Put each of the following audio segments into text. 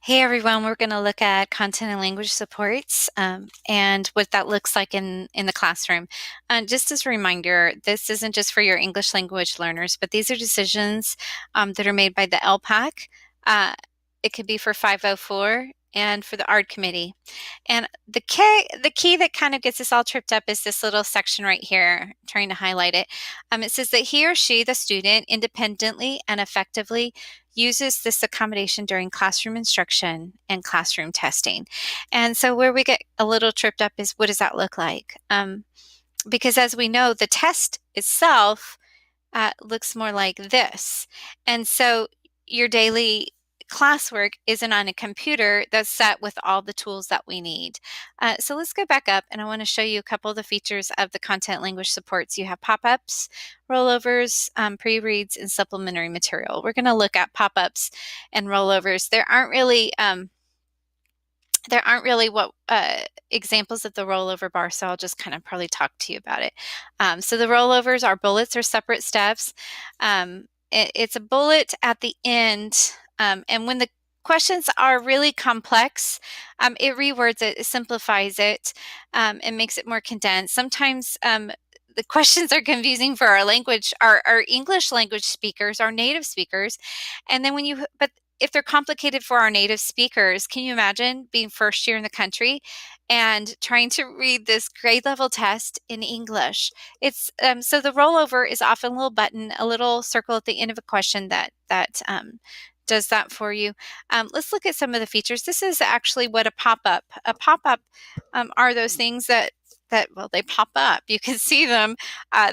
Hey everyone, we're going to look at content and language supports and what that looks like in the classroom. Just as a reminder, this isn't just for your English language learners, but these are decisions that are made by the LPAC. It could be for 504 and for the ARD committee. And the key that kind of gets us all tripped up is this little section right here. I'm trying to highlight it. It says that he or she, the student, independently and effectively uses this accommodation during classroom instruction and classroom testing. And so where we get a little tripped up is what does that look like? Because as we know, the test itself looks more like this. And so your daily classwork isn't on a computer that's set with all the tools that we need. So let's go back up and I want to show you a couple of the features of the content language supports. You have pop-ups, rollovers, pre-reads, and supplementary material. We're going to look at pop-ups and rollovers. There aren't really what examples of the rollover bar, so I'll just kind of probably talk to you about it. So the rollovers are bullets or separate steps. It's a bullet at the end, and when the questions are really complex, it rewords it, it simplifies it, and makes it more condensed. Sometimes the questions are confusing for our English language speakers, our native speakers, and then but if they're complicated for our native speakers, can you imagine being first year in the country and trying to read this grade level test in English? It's so the rollover is often a little button, a little circle at the end of a question that does that for you. Let's look at some of the features. This is actually what a pop-up. A pop-up are those things that well, they pop up. You can see them.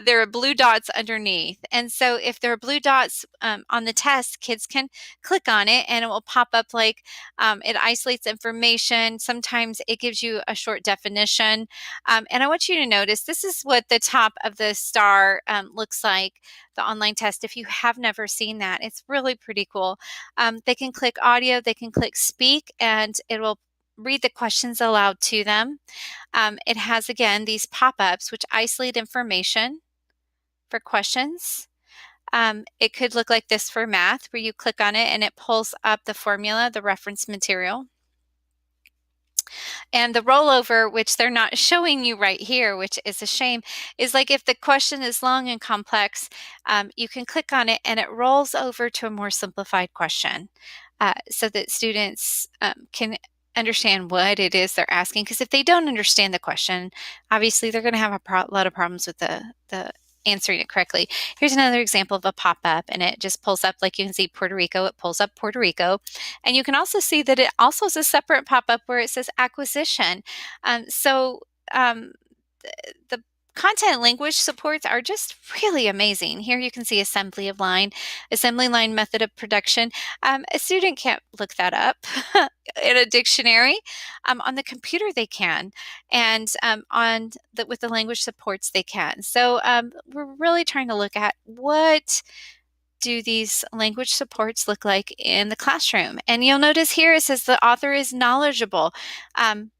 There are blue dots underneath. And so if there are blue dots on the test, kids can click on it and it will pop up like it isolates information. Sometimes it gives you a short definition. And I want you to notice this is what the top of the star looks like, the online test. If you have never seen that, it's really pretty cool. They can click audio, they can click speak, and it will read the questions aloud to them. It has, again, these pop-ups which isolate information for questions. It could look like this for math, where you click on it and it pulls up the formula, the reference material. And the rollover, which they're not showing you right here, which is a shame, is like if the question is long and complex, you can click on it and it rolls over to a more simplified question so that students can understand what it is they're asking. Because if they don't understand the question, obviously they're going to have a lot of problems with the answering it correctly. Here's another example of a pop-up, and it just pulls up, like you can see Puerto Rico, it pulls up Puerto Rico. And you can also see that it also has a separate pop-up where it says acquisition. So the content language supports are just really amazing. Here you can see assembly line method of production. A student can't look that up in a dictionary. On the computer they can, and with the language supports they can. So we're really trying to look at what do these language supports look like in the classroom. And you'll notice here it says the author is knowledgeable. And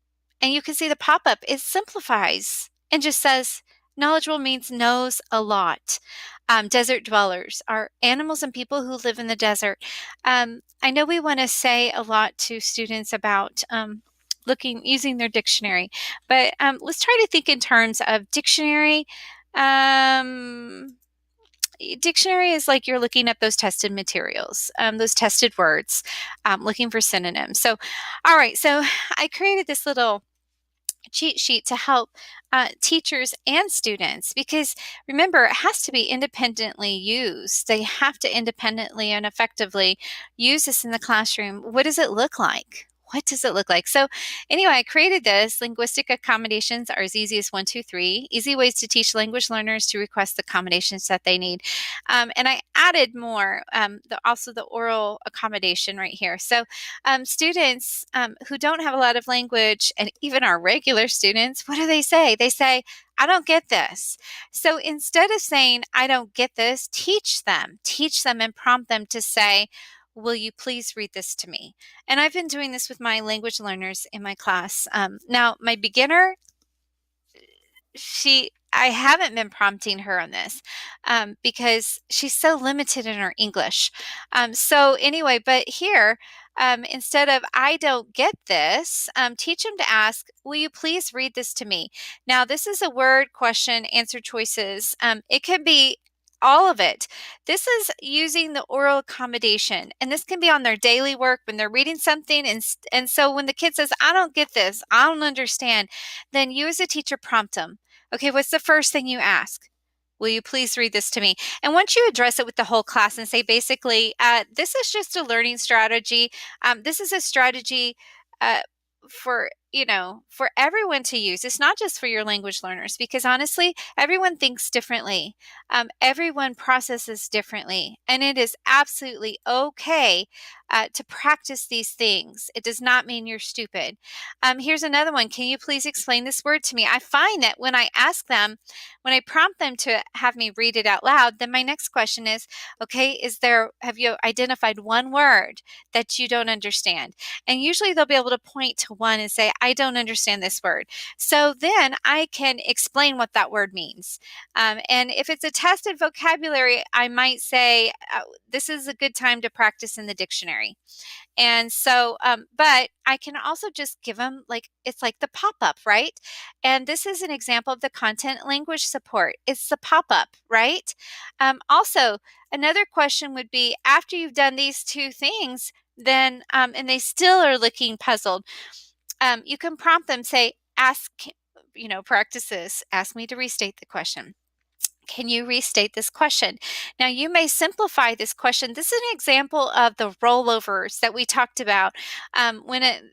you can see the pop-up, it simplifies and just says knowledgeable means knows a lot. Desert dwellers are animals and people who live in the desert. I know we want to say a lot to students about using their dictionary, but let's try to think in terms of dictionary. Dictionary is like you're looking at those tested materials, those tested words, looking for synonyms. So, all right, so I created this little cheat sheet to help teachers and students, because remember, it has to be independently used. They have to independently and effectively use this in the classroom. What does it look like? What does it look like? So anyway, I created this. Linguistic accommodations are as easy as 1, 2, 3. Easy ways to teach language learners to request the accommodations that they need. And I added more, also the oral accommodation right here. So students who don't have a lot of language, and even our regular students, what do? They say, I don't get this. So instead of saying, I don't get this, teach them and prompt them to say, will you please read this to me? And I've been doing this with my language learners in my class. Now, my beginner, I haven't been prompting her on this because she's so limited in her English. So anyway, but here instead of "I don't get this," teach them to ask, "Will you please read this to me?" Now, this is a word, question, answer choices. It can be all of it. This is using the oral accommodation, and this can be on their daily work when they're reading something. And so when the kid says, "I don't get this, I don't understand," then you as a teacher prompt them. Okay, what's the first thing you ask? "Will you please read this to me?" And once you address it with the whole class and say, basically, this is just a learning strategy. This is a strategy uh, for for everyone to use. It's not just for your language learners, because honestly, everyone thinks differently. Everyone processes differently, and it is absolutely okay to practice these things. It does not mean you're stupid. Here's another one. "Can you please explain this word to me?" I find that when I ask them, when I prompt them to have me read it out loud, then my next question is, okay, have you identified one word that you don't understand? And usually they'll be able to point to one and say, "I don't understand this word." So then I can explain what that word means. And if it's a tested vocabulary, I might say, this is a good time to practice in the dictionary. And so, but I can also just give them, like, it's like the pop up, right? And this is an example of the content language support. It's the pop up, right? Also, another question would be, after you've done these two things, then, and they still are looking puzzled, you can prompt them, say, practice this, ask me to restate the question. "Can you restate this question?" Now, you may simplify this question. This is an example of the rollovers that we talked about, when it,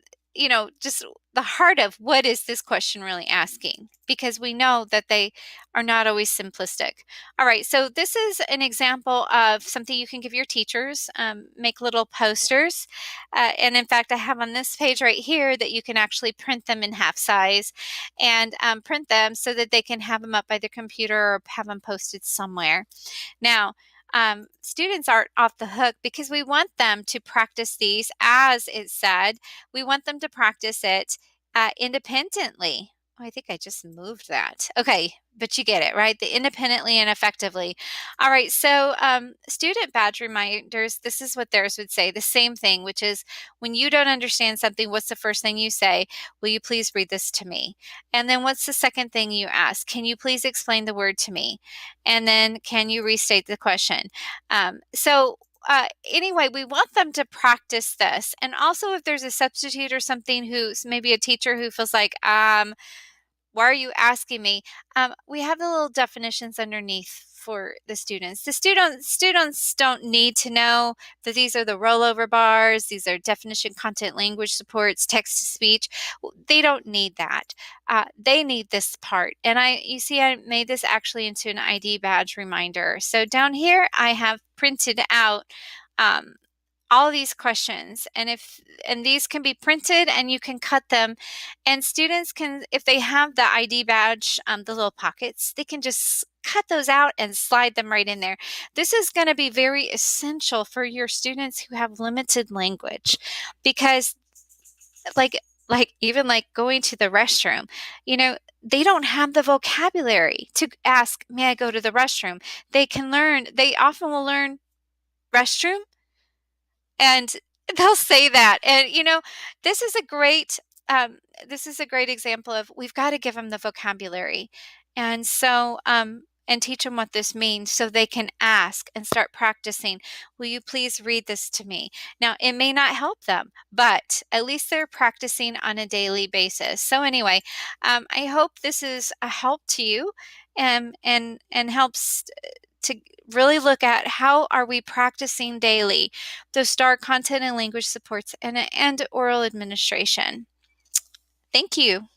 just the heart of what is this question really asking, because we know that they are not always simplistic. All right, so this is an example of something you can give your teachers, make little posters. And in fact, I have on this page right here that you can actually print them in half size and print them so that they can have them up by their computer or have them posted somewhere. Now, students aren't off the hook, because we want them to practice these, as it said. We want them to practice it independently. Oh, I think I just moved that. Okay, but you get it, right? The independently and effectively. All right, so student badge reminders, this is what theirs would say. The same thing, which is, when you don't understand something, what's the first thing you say? "Will you please read this to me?" And then what's the second thing you ask? "Can you please explain the word to me?" And then, "Can you restate the question?" Anyway, we want them to practice this. And also, if there's a substitute or something, who's maybe a teacher who feels like, "Why are you asking me?" We have the little definitions underneath for the students. The students don't need to know that these are the rollover bars. These are definition, content, language supports, text to speech. They don't need that. They need this part. And you see, I made this actually into an ID badge reminder. So down here, I have printed out um, all these questions, and these can be printed, and you can cut them, and students can, if they have the ID badge, the little pockets, they can just cut those out and slide them right in there. This is going to be very essential for your students who have limited language, because even like going to the restroom, they don't have the vocabulary to ask, "May I go to the restroom?" They often will learn restroom, and they'll say that. And this is a great example of, we've got to give them the vocabulary, and so and teach them what this means, so they can ask and start practicing. "Will you please read this to me?" Now, it may not help them, but at least they're practicing on a daily basis. So anyway, I hope this is a help to you, and helps to really look at, how are we practicing daily those STAR content and language supports, and oral administration. Thank you.